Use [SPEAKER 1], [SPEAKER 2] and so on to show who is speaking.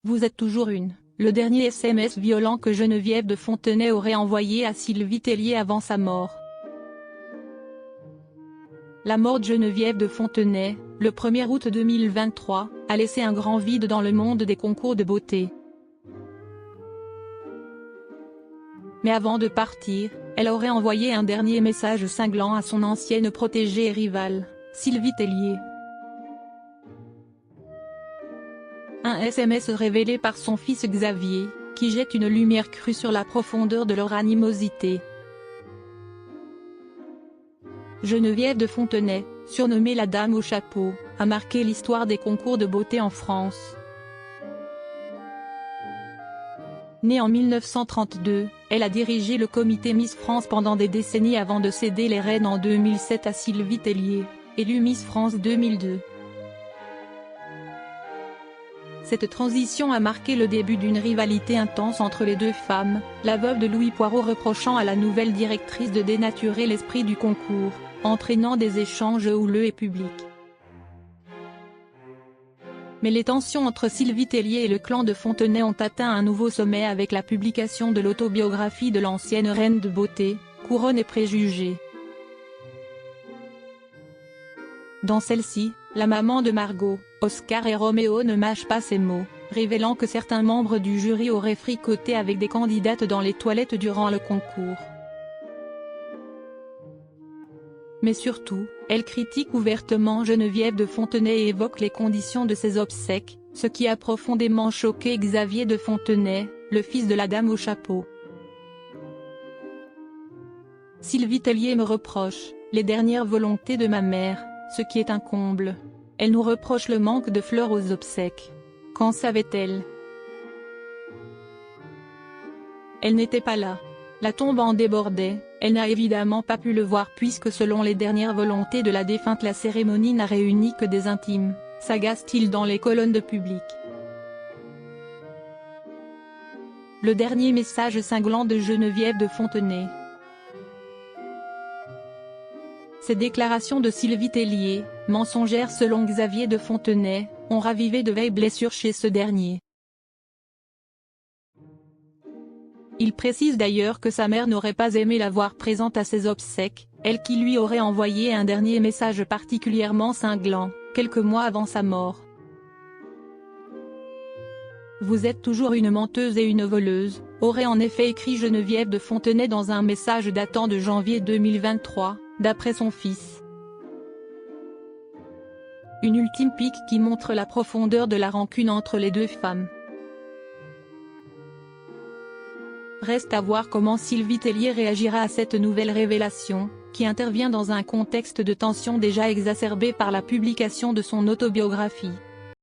[SPEAKER 1] Vous êtes toujours une. Le dernier SMS violent que Geneviève de Fontenay aurait envoyé à Sylvie Tellier avant sa mort. La mort de Geneviève de Fontenay, le 1er août 2023, a laissé un grand vide dans le monde des concours de beauté. Mais avant de partir, elle aurait envoyé un dernier message cinglant à son ancienne protégée et rivale, Sylvie Tellier. Un SMS révélé par son fils Xavier, qui jette une lumière crue sur la profondeur de leur animosité. Geneviève de Fontenay, surnommée la Dame au chapeau, a marqué l'histoire des concours de beauté en France. Née en 1932, elle a dirigé le comité Miss France pendant des décennies avant de céder les rênes en 2007 à Sylvie Tellier, élue Miss France 2002. Cette transition a marqué le début d'une rivalité intense entre les deux femmes, la veuve de Louis Poirot reprochant à la nouvelle directrice de dénaturer l'esprit du concours, entraînant des échanges houleux et publics. Mais les tensions entre Sylvie Tellier et le clan de Fontenay ont atteint un nouveau sommet avec la publication de l'autobiographie de l'ancienne reine de beauté, Couronne et préjugés. Dans celle-ci, la maman de Margot, Oscar et Roméo ne mâche pas ses mots, révélant que certains membres du jury auraient fricoté avec des candidates dans les toilettes durant le concours. Mais surtout, elle critique ouvertement Geneviève de Fontenay et évoque les conditions de ses obsèques, ce qui a profondément choqué Xavier de Fontenay, le fils de la Dame au chapeau. Sylvie Tellier me reproche les dernières volontés de ma mère, ce qui est un comble. Elle nous reproche le manque de fleurs aux obsèques. Qu'en savait-elle? Elle n'était pas là. La tombe en débordait, elle n'a évidemment pas pu le voir puisque selon les dernières volontés de la défunte la cérémonie n'a réuni que des intimes, s'agace-t-il dans les colonnes de public. Le dernier message cinglant de Geneviève de Fontenay. Ces déclarations de Sylvie Tellier, mensongères selon Xavier de Fontenay, ont ravivé de vieilles blessures chez ce dernier. Il précise d'ailleurs que sa mère n'aurait pas aimé la voir présente à ses obsèques, elle qui lui aurait envoyé un dernier message particulièrement cinglant, quelques mois avant sa mort. Vous êtes toujours une menteuse et une voleuse, aurait en effet écrit Geneviève de Fontenay dans un message datant de janvier 2023, d'après son fils. Une ultime pique qui montre la profondeur de la rancune entre les deux femmes. Reste à voir comment Sylvie Tellier réagira à cette nouvelle révélation, qui intervient dans un contexte de tension déjà exacerbé par la publication de son autobiographie.